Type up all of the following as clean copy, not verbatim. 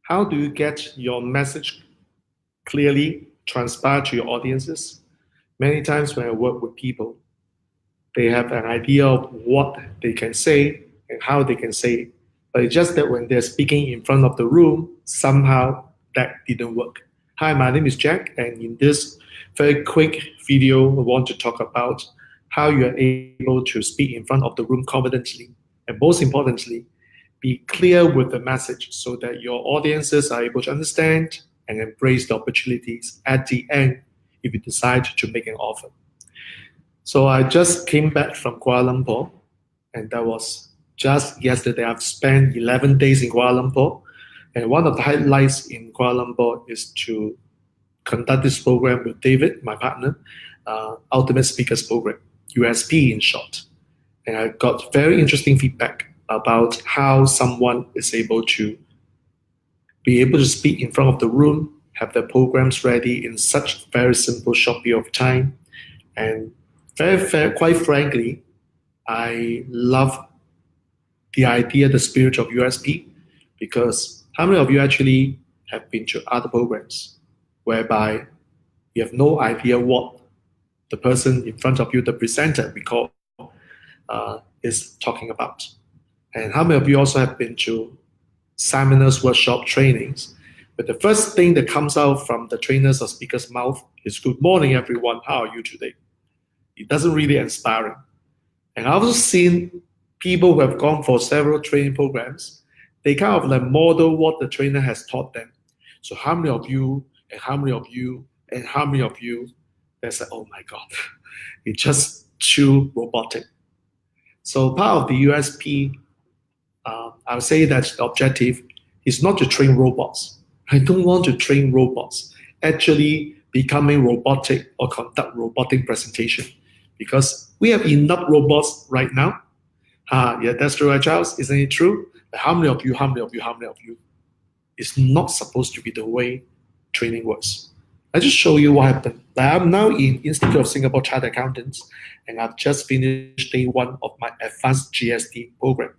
How do you get your message clearly transparent to your audiences? Many times when I work with people, they have an idea of what they can say and how they can say it. But it's just that when they're speaking in front of the room, somehow that didn't work. Hi, my name is Jack, and in this very quick video, I want to talk about how you are able to speak in front of the room confidently, and most importantly, be clear with the message so that your audiences are able to understand and embrace the opportunities at the end if you decide to make an offer. So I just came back from Kuala Lumpur, and that was just yesterday. I've spent 11 days in Kuala Lumpur, and one of the highlights in Kuala Lumpur is to conduct this program with David, my partner, Ultimate Speakers Program, USP in short. And I got very interesting feedback about how someone is able to speak in front of the room, have their programs ready in such very simple short period of time. And quite frankly, I love the idea, the spirit of USP, because how many of you actually have been to other programs whereby you have no idea what the person in front of you, the presenter, is talking about? And how many of you also have been to seminars, workshop, trainings, but the first thing that comes out from the trainer's or speaker's mouth is "Good morning, everyone. How are you today?" It doesn't really inspire. And I've also seen people who have gone for several training programs. They kind of like model what the trainer has taught them. So how many of you, and how many of you, and how many of you, they say, "Oh my God," it's just too robotic. So part of the USP, I would say that the objective is not to train robots. I don't want to train robots actually becoming robotic or conduct robotic presentation, because we have enough robots right now. Yeah, that's true, right, Charles? Isn't it true? But how many of you, how many of you, how many of you? It's not supposed to be the way training works. I just show you what happened. I'm now in Institute of Singapore Chartered Accountants, and I've just finished day one of my advanced GST program.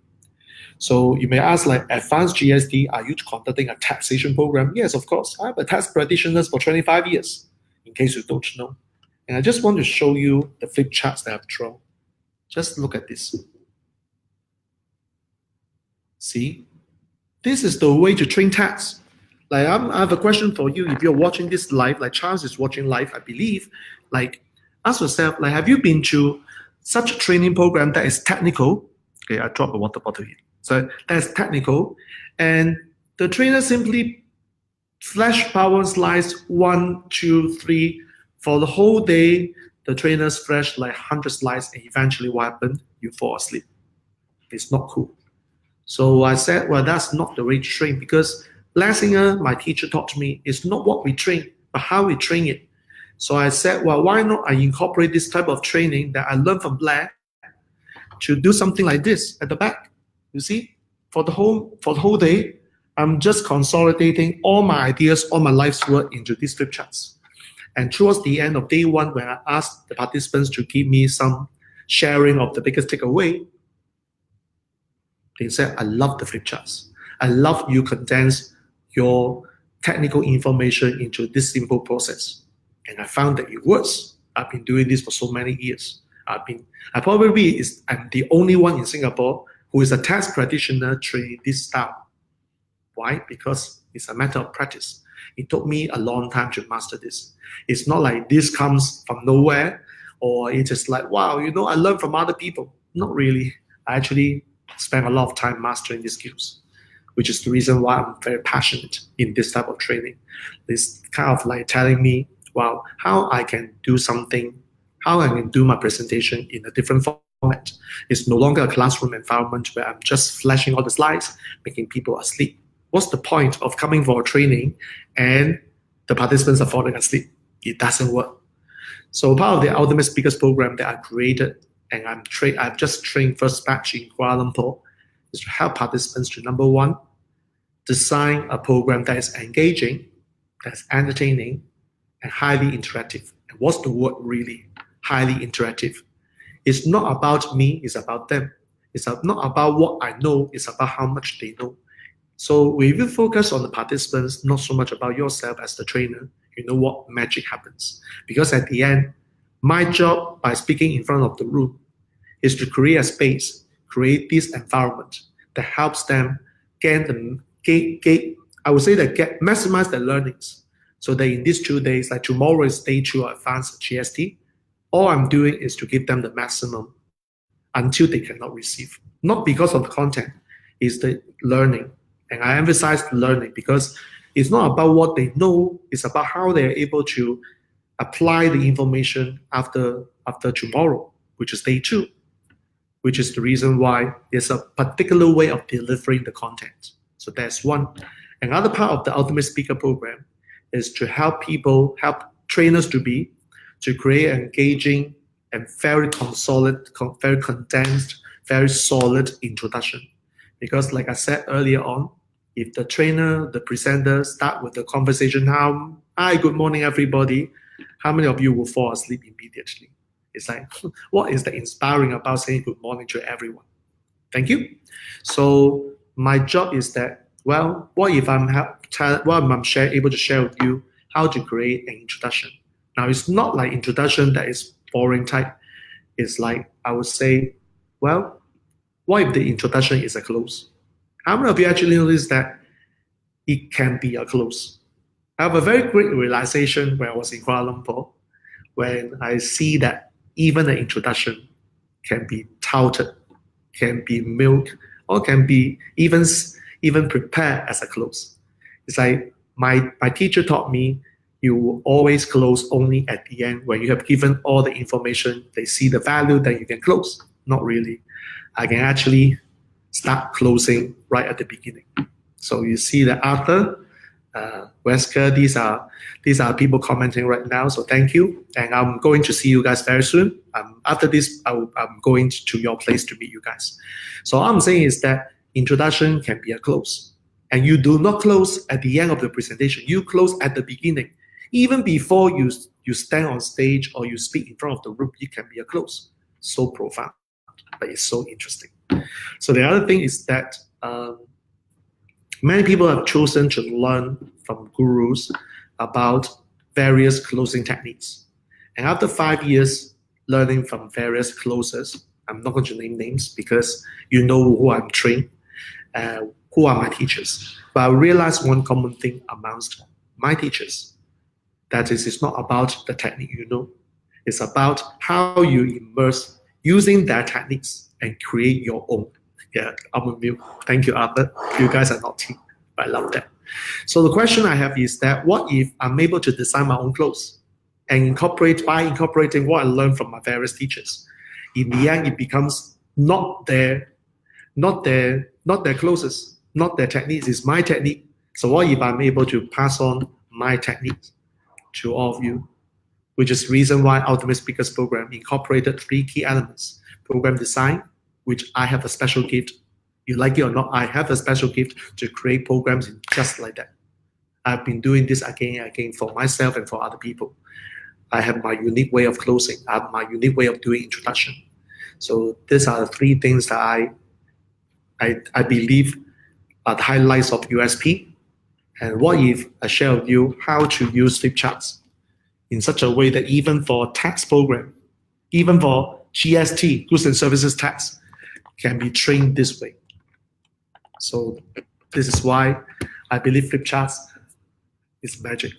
So you may ask, like, advanced GST, are you conducting a taxation program? Yes, of course. I'm a tax practitioner for 25 years, in case you don't know. And I just want to show you the flip charts that I've drawn. Just look at this. See? This is the way to train tax. Like, I have a question for you. If you're watching this live, like Charles is watching live, I believe, like, ask yourself, like, have you been to such a training program that is technical? Okay, I dropped a water bottle here. So that's technical. And the trainer simply flash power slides 1, 2, 3 for the whole day. The trainers flash like 100 slides, and eventually what happened? You fall asleep. It's not cool. So I said, well, that's not the way to train, because Lessinger, my teacher, taught me it's not what we train, but how we train it. So I said, well, why not I incorporate this type of training that I learned from Blair to do something like this at the back. You see, for the whole day, I'm just consolidating all my ideas, all my life's work into these flip charts. And towards the end of day one, when I asked the participants to give me some sharing of the biggest takeaway, they said, I love the flip charts. I love you condense your technical information into this simple process. And I found that it works. I've been doing this for so many years. I'm the only one in Singapore who is a tax practitioner training this style. Why? Because it's a matter of practice. It took me a long time to master this. It's not like this comes from nowhere, or it's just like, wow, I learned from other people. Not really. I actually spent a lot of time mastering these skills, which is the reason why I'm very passionate in this type of training. It's kind of like telling me, wow, how I can do something, how I can do my presentation in a different format. It's no longer a classroom environment where I'm just flashing all the slides, making people asleep. What's the point of coming for a training and the participants are falling asleep? It doesn't work. So part of the Ultimate Speakers program that I created, and I've just trained first batch in Kuala Lumpur, is to help participants to, number one, design a program that is engaging, that's entertaining, and highly interactive. And what's the word really? Highly interactive. It's not about me, it's about them. It's not about what I know, it's about how much they know. So if you focus on the participants, not so much about yourself as the trainer, you know what magic happens. Because at the end, my job by speaking in front of the room is to create a space, create this environment that helps them I would say that maximize their learnings. So that in these 2 days, like tomorrow is day 2 of advanced GST, all I'm doing is to give them the maximum until they cannot receive. Not because of the content, it's the learning. And I emphasize learning because it's not about what they know, it's about how they're able to apply the information after tomorrow, which is day 2, which is the reason why there's a particular way of delivering the content. So that's one. Another part of the Ultimate Speaker program is to help trainers to create an engaging and very condensed, very solid introduction. Because like I said earlier on, if the trainer, the presenter start with the conversation, hi, good morning, everybody, how many of you will fall asleep immediately? It's like, what is the inspiring about saying good morning to everyone? Thank you. So my job is that, well, what if I'm able to share with you how to create an introduction? Now, it's not like introduction that is boring type. It's like, I would say, well, what if the introduction is a close? How many of you actually notice that it can be a close? I have a very great realization when I was in Kuala Lumpur, when I see that even an introduction can be touted, can be milked, or can be even prepared as a close. It's like my teacher taught me, you will always close only at the end when you have given all the information, they see the value, that you can close. Not really. I can actually start closing right at the beginning. So you see that Arthur, Wesker, these are people commenting right now. So thank you, and I'm going to see you guys very soon. After this, I'm going to your place to meet you guys. So all I'm saying is that introduction can be a close, and you do not close at the end of the presentation. You close at the beginning, even before you stand on stage or you speak in front of the room. It can be a close. So profound, but it's so interesting. So the other thing is that many people have chosen to learn from gurus about various closing techniques. And after 5 years learning from various closers, I'm not going to name names because you know who I'm trained, who are my teachers. But I realized one common thing amongst my teachers. That is, it's not about the technique you know. It's about how you immerse using their techniques and create your own. Yeah, I'm with you. Thank you, Arthur. You guys are not team. I love that. So the question I have is that, what if I'm able to design my own clothes and incorporating what I learned from my various teachers? In the end, it becomes not their clothes, not their techniques. It's my technique. So what if I'm able to pass on my techniques to all of you? Which is the reason why Ultimate Speakers Program incorporated 3 key elements: program design, which I have a special gift. You like it or not, I have a special gift to create programs just like that. I've been doing this again and again for myself and for other people. I have my unique way of closing. I have my unique way of doing introduction. So these are the 3 things that I believe are the highlights of USP. And what if I share with you how to use flip charts in such a way that even for tax program, even for GST, goods and services tax, can be trained this way. So this is why I believe flip charts is magic.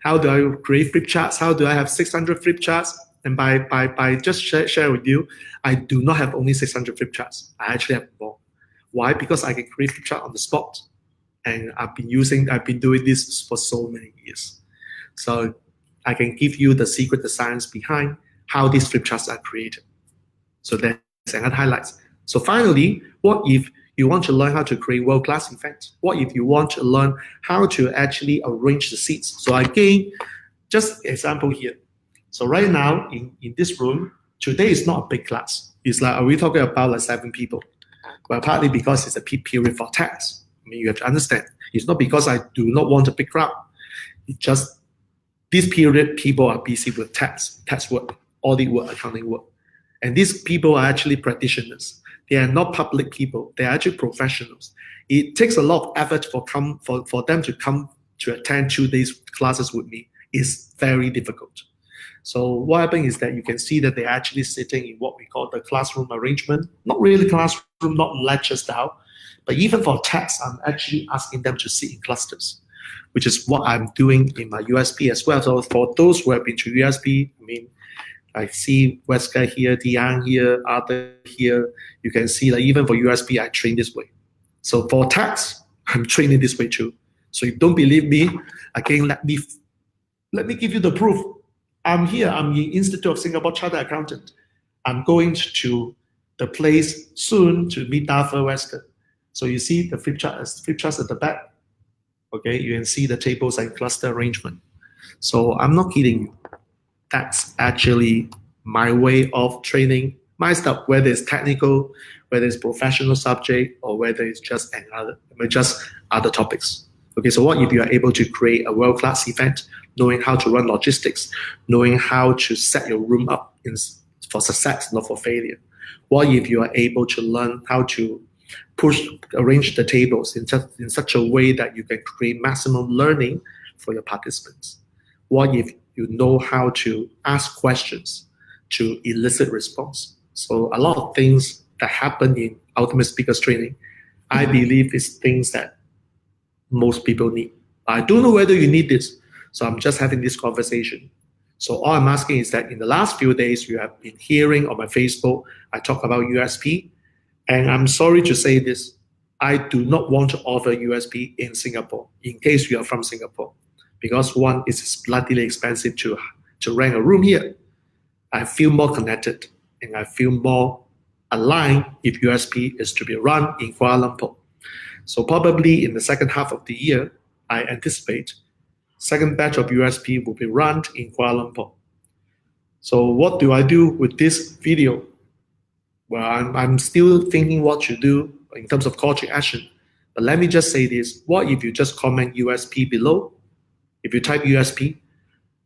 How do I create flip charts? How do I have 600 flip charts? And by just share with you, I do not have only 600 flip charts. I actually have more. Why? Because I can create flip chart on the spot. And I've been doing this for so many years. So I can give you the secret, the science behind how these flip charts are created. So that's another highlight. So finally, what if you want to learn how to create world-class events? What if you want to learn how to actually arrange the seats? So again, just example here. So right now in this room, today is not a big class. It's like, are we talking about like 7 people? Well, partly because it's a peak period for tax. I mean, you have to understand. It's not because I do not want a big crowd. It's just this period, people are busy with tax work, audit work, accounting work. And these people are actually practitioners. They are not public people. They are actually professionals. It takes a lot of effort for them to come to attend 2 days classes with me. It's very difficult. So what happens is that you can see that they're actually sitting in what we call the classroom arrangement. Not really classroom, not lecture style, but even for tests, I'm actually asking them to sit in clusters, which is what I'm doing in my USP as well. So for those who have been to USP, I mean, I see Wesker here, Diane here, Arthur here. You can see that even for USP, I train this way. So for tax, I'm training this way too. So if you don't believe me, again, let me give you the proof. I'm here. I'm the Institute of Singapore Chartered Accountant. I'm going to the place soon to meet Arthur Wesker. So you see the flip charts at the back. Okay, you can see the tables and cluster arrangement. So I'm not kidding you. That's actually my way of training my stuff, whether it's technical, whether it's professional subject, or whether it's just other topics. Okay, so what if you are able to create a world-class event, knowing how to run logistics, knowing how to set your room up for success, not for failure? What if you are able to learn how to arrange the tables in such a way that you can create maximum learning for your participants? What if you know how to ask questions to elicit response? So a lot of things that happen in Ultimate Speakers Training, I believe is things that most people need. I don't know whether you need this, so I'm just having this conversation. So all I'm asking is that in the last few days, you have been hearing on my Facebook, I talk about USP, and I'm sorry to say this, I do not want to offer USP in Singapore, in case you are from Singapore, because one, it's slightly expensive to rent a room here. I feel more connected and I feel more aligned if USP is to be run in Kuala Lumpur. So probably in the second half of the year, I anticipate second batch of USP will be run in Kuala Lumpur. So what do I do with this video? Well, I'm still thinking what to do in terms of call to action. But let me just say this. What if you just comment USP below? If you type USP,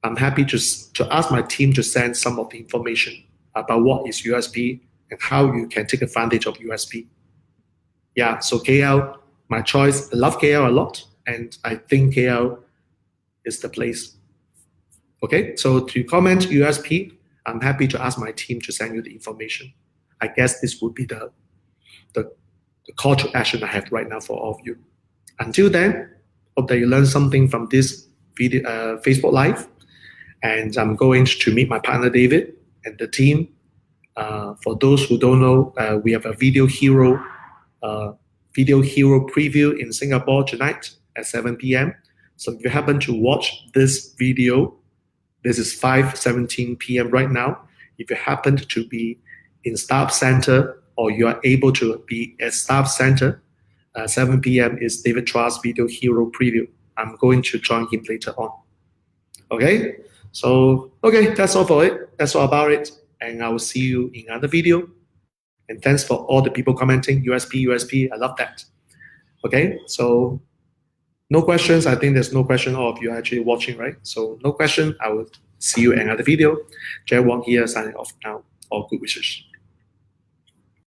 I'm happy to ask my team to send some of the information about what is USP and how you can take advantage of USP. Yeah, so KL, my choice. I love KL a lot, and I think KL is the place. Okay, so to comment USP, I'm happy to ask my team to send you the information. I guess this would be the call to action I have right now for all of you. Until then, hope that you learned something from this video, Facebook Live. And I'm going to meet my partner David and the team. For those who don't know, we have a video hero preview in Singapore tonight at 7 p.m. So if you happen to watch this video, this is 5:17 p.m. right now. If you happen to be in Staff Center or you are able to be at Staff Center, 7 p.m. is David Truss Video Hero Preview. I'm going to join him later on. Okay, so that's all for it. That's all about it. And I will see you in another video. And thanks for all the people commenting, USP, I love that. Okay, so no questions. I think there's no question. All of you are actually watching, right? So no question. I will see you in another video. Wong here signing off now. All good wishes.